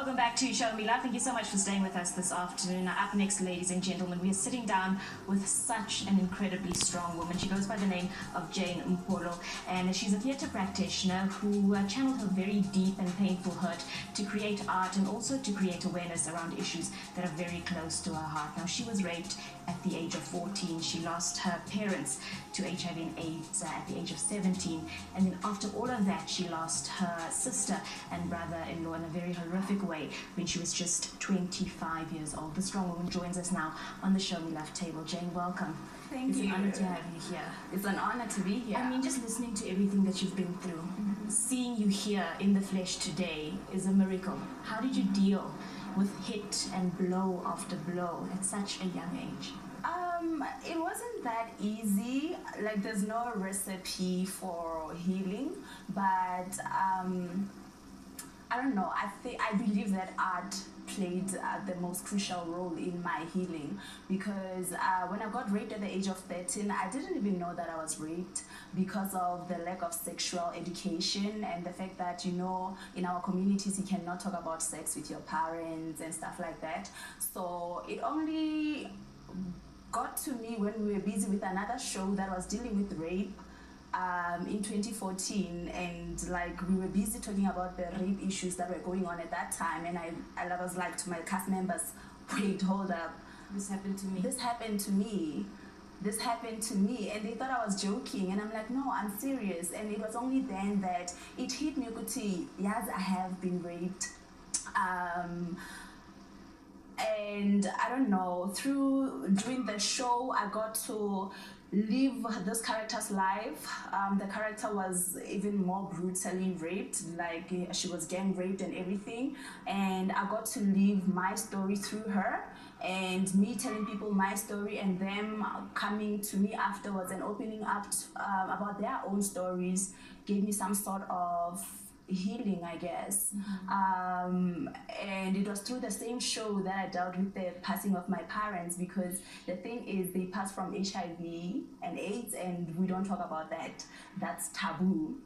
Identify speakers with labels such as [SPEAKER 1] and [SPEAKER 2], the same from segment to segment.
[SPEAKER 1] Welcome back to Show Me Love. Thank you so much for staying with us this afternoon. Now, up next, ladies and gentlemen, we are sitting down with such an incredibly strong woman. She goes by the name of Jane Mpholo, and she's a theatre practitioner who channeled her very deep and painful hurt to create art and also to create awareness around issues that are very close to her heart. Now, she was raped at the age of 14. She lost her parents to HIV and AIDS at the age of 17, and then after all of that, she lost her sister and brother-in-law in a very horrific way when she was just 25 years old. The strong woman joins us now on the Show Me Love table. Jane, welcome.
[SPEAKER 2] Thank you.
[SPEAKER 1] It's an honor to have you here.
[SPEAKER 2] It's an honor to be here.
[SPEAKER 1] I mean, just listening to everything that you've been through, seeing you here in the flesh today is a miracle. How did you deal with hit and blow after blow at such a young age?
[SPEAKER 2] It wasn't that easy. Like, there's no recipe for healing, but I don't know. I believe that art played the most crucial role in my healing, because when I got raped at the age of 13, I didn't even know that I was raped because of the lack of sexual education and the fact that, you know, in our communities you cannot talk about sex with your parents and stuff like that. So it only got to me when we were busy with another show that was dealing with rape in 2014, and like we were busy talking about the rape issues that were going on at that time, and I was like to my cast members, wait, hold up,
[SPEAKER 1] This happened to me.
[SPEAKER 2] this happened to me, this happened to me, and they thought I was joking, and I'm like, no, I'm serious. And it was only then that it hit me, Kuti, yes, I have been raped. And I don't know, through doing the show, I got to live this character's life. The character was even more brutally raped, like she was gang raped and everything. And I got to live my story through her, and me telling people my story and them coming to me afterwards and opening up about their own stories gave me some sort of healing, I guess. And it was through the same show that I dealt with the passing of my parents, because the thing is, they passed from HIV and AIDS, and we don't talk about that. That's taboo.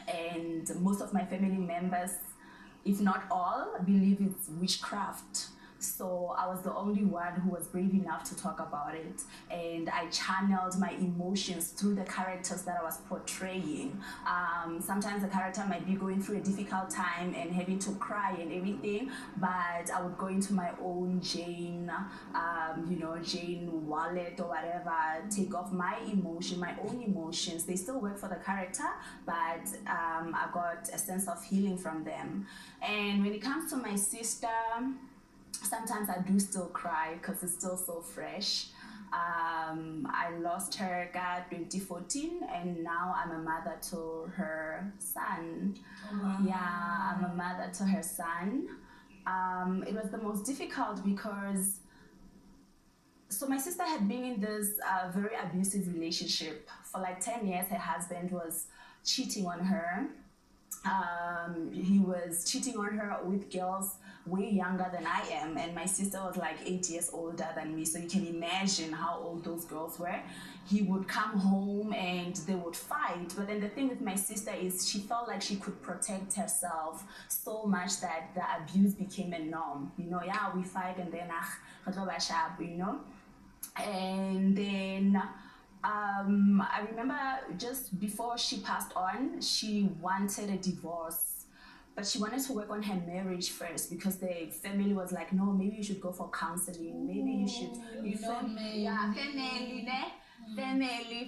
[SPEAKER 2] And most of my family members, if not all, believe it's witchcraft. So I was the only one who was brave enough to talk about it, and I channeled my emotions through the characters that I was portraying. Sometimes the character might be going through a difficult time and having to cry and everything, but I would go into my own Jane, Jane wallet or whatever, take off my emotion, my own emotions. They still work for the character, but I got a sense of healing from them. And when it comes to my sister, sometimes I do still cry because it's still so fresh. I lost her at 2014, and now I'm a mother to her son.
[SPEAKER 1] Wow.
[SPEAKER 2] Yeah, I'm a mother to her son. It was the most difficult because, so my sister had been in this very abusive relationship for like 10 years. Her husband was cheating on her. He was cheating on her with girls way younger than I am, and my sister was like 8 years older than me, so you can imagine how old those girls were. He would come home and they would fight, but then the thing with my sister is she felt like she could protect herself so much that the abuse became a norm. You know, yeah, we fight and then you know. And then I remember just before she passed on, she wanted a divorce, but she wanted to work on her marriage first, because the family was like, no, maybe you should go for counseling, maybe you should, you know, yeah, family.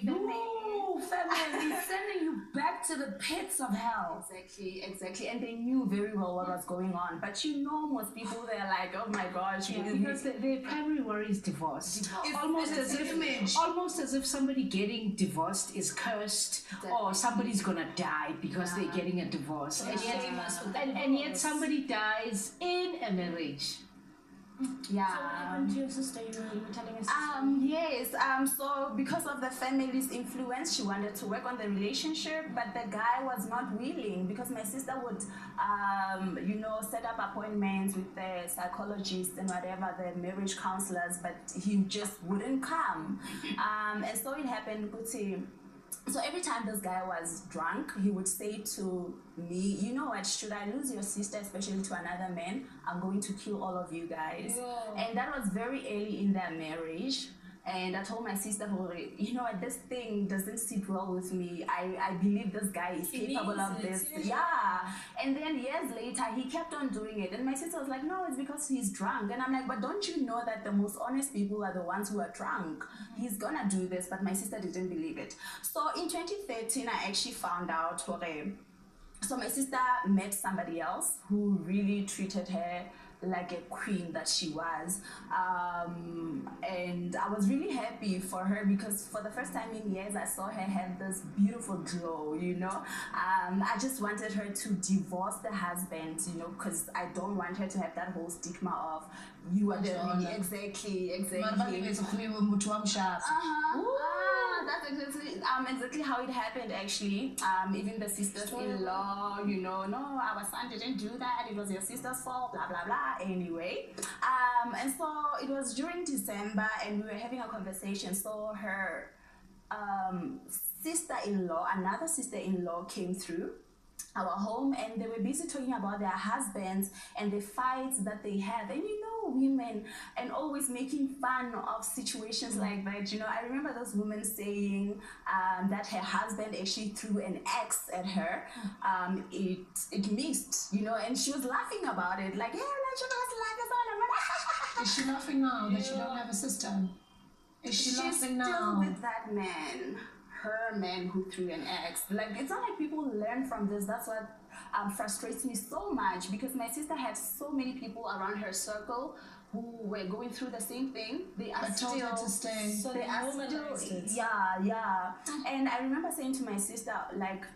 [SPEAKER 3] No, family sending you back to the pits of hell.
[SPEAKER 2] Exactly. And they knew very well what was going on. But you know, most people, they're like, oh my gosh.
[SPEAKER 3] Because their primary worry is divorce. Almost as if somebody getting divorced is cursed, or somebody's gonna die because they're getting a divorce. And yet somebody dies in a marriage.
[SPEAKER 2] Yeah.
[SPEAKER 1] So what happened to your sister? You were telling us.
[SPEAKER 2] Yes. So because of the family's influence, she wanted to work on the relationship, but the guy was not willing, because my sister would, set up appointments with the psychologists and whatever, the marriage counselors, but he just wouldn't come. And so it happened, Kuti. So every time this guy was drunk, he would say to me, you know what, should I lose your sister, especially to another man, I'm going to kill all of you guys. And that was very early in their marriage. And I told my sister, you know what, this thing doesn't sit well with me. I believe this guy is capable of this. Yeah. And then years later, he kept on doing it. And my sister was like, no, it's because he's drunk. And I'm like, but don't you know that the most honest people are the ones who are drunk? He's gonna do this. But my sister didn't believe it. So in 2013, I actually found out, so my sister met somebody else who really treated her like a queen that she was, and I was really happy for her because for the first time in years I saw her have this beautiful glow, you know. I just wanted her to divorce the husband, you know, because I don't want her to have that whole stigma of you are the exactly. That's exactly how it happened actually. Even the sisters-in-law, you know, no, our son didn't do that, it was your sister's fault, blah blah blah. Anyway, and so it was during December and we were having a conversation. So her sister-in-law, another sister-in-law came through our home and they were busy talking about their husbands and the fights that they have, and you know, women, and always making fun of situations like that. You know, I remember this woman saying that her husband actually threw an axe at her. It missed, you know, and she was laughing about it, like, yeah, like she was laughing.
[SPEAKER 4] Is she laughing now that she don't have a sister? Is she laughing now?
[SPEAKER 2] She's still with that man, her man who threw an axe. Like, it's not like people learn from this. That's what frustrates me so much, because my sister had so many people around her circle who were going through the same thing. They are still
[SPEAKER 4] told her to stay.
[SPEAKER 2] So they are still, yeah. And I remember saying to my sister, like,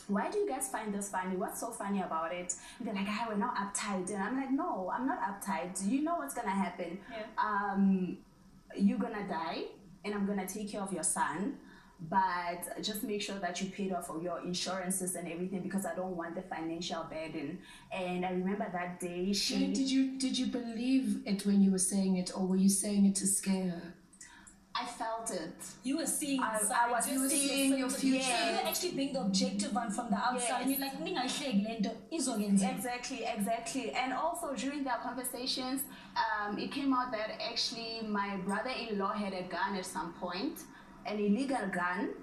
[SPEAKER 2] why do you guys find this funny? What's so funny about it? And they're like, we're not uptight. And I'm like, no, I'm not uptight. You know what's gonna happen. You're gonna die and I'm gonna take care of your son, but just make sure that you paid off all your insurances and everything, because I don't want the financial burden. And I remember that day
[SPEAKER 4] did you believe it when you were saying it, or were you saying it to scare her?
[SPEAKER 2] I felt it.
[SPEAKER 5] You were seeing
[SPEAKER 2] I was seeing your future.
[SPEAKER 5] Yeah. You were actually being the objective one from the outside. And you're like,
[SPEAKER 2] exactly. And also during their conversations, it came out that actually my brother-in-law had a gun at some point, an illegal gun,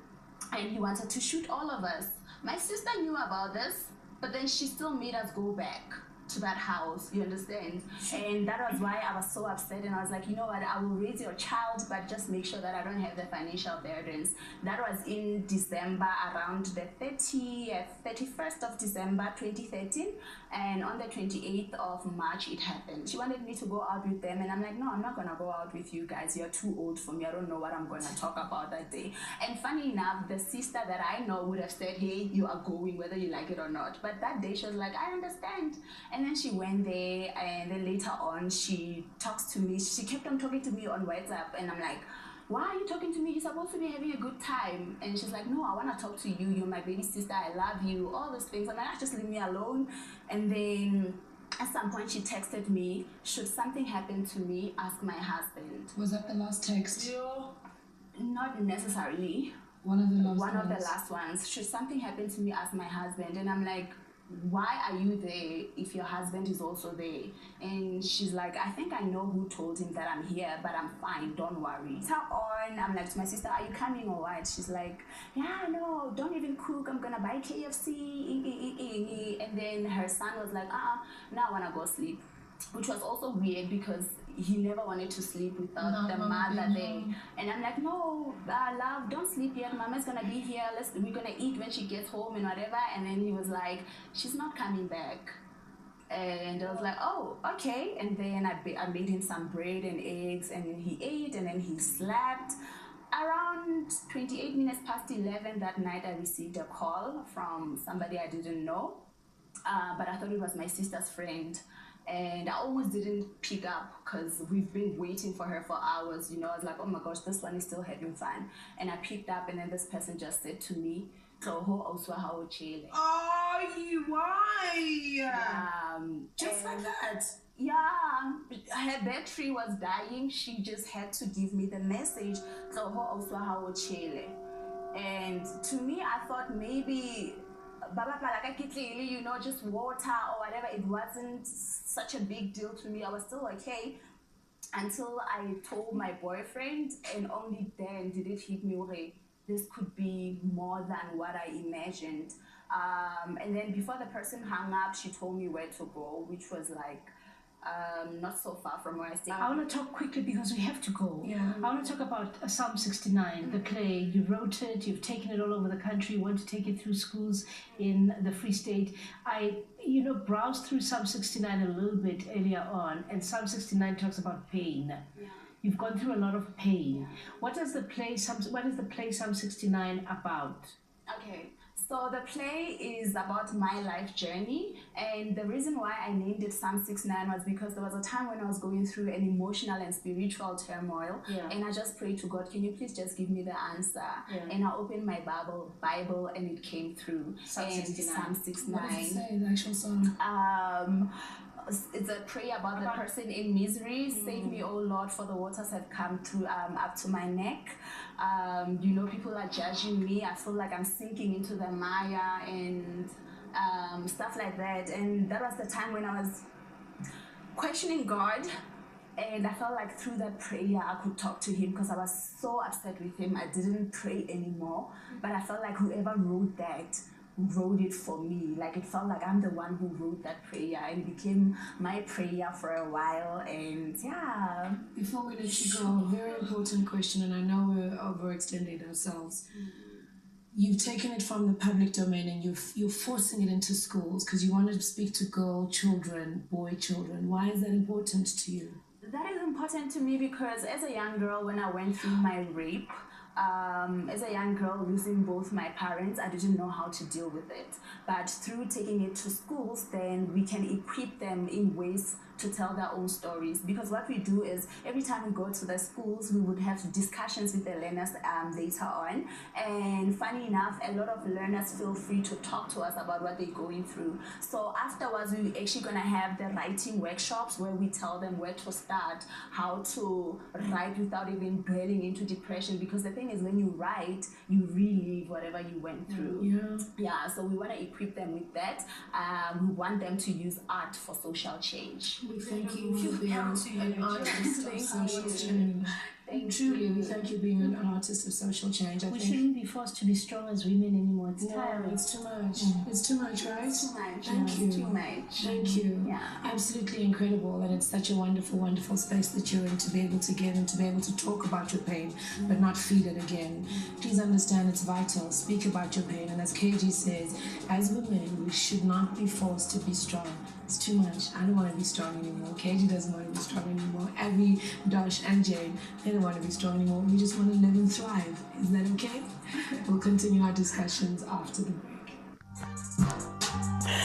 [SPEAKER 2] and he wanted to shoot all of us. My sister knew about this, but then she still made us go back to that house, you understand? And that was why I was so upset, and I was like, you know what, I will raise your child, but just make sure that I don't have the financial burdens. That was in December, around the 31st of December 2013, and on the 28th of March it happened. She wanted me to go out with them, and I'm like, no, I'm not gonna go out with you guys, you're too old for me, I don't know what I'm gonna talk about that day. And funny enough, the sister that I know would have said, hey, you are going whether you like it or not, but that day she was like, I understand. And then she went there, and then later on she talks to me. She kept on talking to me on WhatsApp, and I'm like, why are you talking to me? You're supposed to be having a good time. And she's like, no, I want to talk to you. You're my baby sister. I love you. All those things. I'm like, just leave me alone. And then at some point she texted me, should something happen to me, ask my husband.
[SPEAKER 4] Was that the last text?
[SPEAKER 2] Not necessarily.
[SPEAKER 4] One of the
[SPEAKER 2] last ones. Should something happen to me, ask my husband. And I'm like, why are you there if your husband is also there? And she's like, I think I know who told him that I'm here, but I'm fine, don't worry. So on, I'm like to my sister, are you coming or what? She's like, yeah, no, don't even cook, I'm gonna buy KFC. And then her son was like, now I wanna go sleep. Which was also weird because he never wanted to sleep without the mother there. And I'm like, no, love, don't sleep yet. Mama's gonna be here. We're gonna eat when she gets home and whatever. And then he was like, she's not coming back. And I was like, oh, okay. And then I made him some bread and eggs, and then he ate, and then he slept. Around 28 minutes past 11 that night, I received a call from somebody I didn't know, but I thought it was my sister's friend. And I almost didn't pick up because we've been waiting for her for hours, you know. I was like, oh my gosh, this one is still having fun. And I picked up, and then this person just said to me, why?
[SPEAKER 4] Just like that.
[SPEAKER 2] Yeah, her battery was dying. She just had to give me the message. And to me, I thought maybe just water or whatever. It wasn't such a big deal to me. I was still okay until I told my boyfriend, and only then did it hit me, okay, this could be more than what I imagined. And then before the person hung up, she told me where to go, which was like not so far from where I stay.
[SPEAKER 3] I want to talk quickly because we have to go.
[SPEAKER 4] Yeah.
[SPEAKER 3] I want to talk about Psalm 69, the play. You wrote it, you've taken it all over the country, you want to take it through schools in the Free State. I browsed through Psalm 69 a little bit earlier on, and Psalm 69 talks about pain. Yeah. You've gone through a lot of pain. What is the play Psalm 69 about?
[SPEAKER 2] Okay. So the play is about my life journey, and the reason why I named it Psalm 69 was because there was a time when I was going through an emotional and spiritual turmoil, and I just prayed to God, can you please just give me the answer? And I opened my Bible and it came through.
[SPEAKER 3] Psalm 69.
[SPEAKER 2] Psalm 69.
[SPEAKER 4] What does it say, the actual song?
[SPEAKER 2] It's a prayer about the person in misery. Save me, oh Lord, for the waters have come through up to my neck. People are judging me. I feel like I'm sinking into the mire and stuff like that. And that was the time when I was questioning God. And I felt like through that prayer I could talk to him, because I was so upset with him. I didn't pray anymore. But I felt like whoever wrote it for me. Like, it felt like I'm the one who wrote that prayer, and it became my prayer for a while. And yeah.
[SPEAKER 4] Before we let you go, a very important question, and I know we're overextending ourselves. You've taken it from the public domain and you're forcing it into schools because you want to speak to boy children. Why is that important to you?
[SPEAKER 2] That is important to me because as a young girl, when I went through my rape, as a young girl losing both my parents, I didn't know how to deal with it. But through taking it to schools, then we can equip them in ways to tell their own stories. Because what we do is every time we go to the schools, we would have discussions with the learners later on. And funny enough, a lot of learners feel free to talk to us about what they're going through. So afterwards, we're actually going to have the writing workshops where we tell them where to start, how to write without even dwelling into depression. Because the thing is, when you write, you relive whatever you went through. Yeah, so we want to equip them with that. We want them to use art for social change.
[SPEAKER 4] We thank you for being an artist of social change. Truly, we thank you for being an artist of social change.
[SPEAKER 3] We shouldn't be forced to be strong as women anymore. It's tiring.
[SPEAKER 4] It's too much. It's too much, right?
[SPEAKER 2] It's too much.
[SPEAKER 4] Thank you.
[SPEAKER 2] Too much.
[SPEAKER 4] Thank you.
[SPEAKER 2] Yeah.
[SPEAKER 4] Absolutely incredible. And it's such a wonderful, wonderful space that you're in to be able to give and to be able to talk about your pain, but not feel it again. Please understand it's vital. Speak about your pain. And as KG says, as women, we should not be forced to be strong. It's too much. I don't want to be strong anymore. KG doesn't want to be strong anymore. Abby, Dosh, and Jane, they don't want to be strong anymore. We just want to live and thrive. Is that okay? We'll continue our discussions after the break.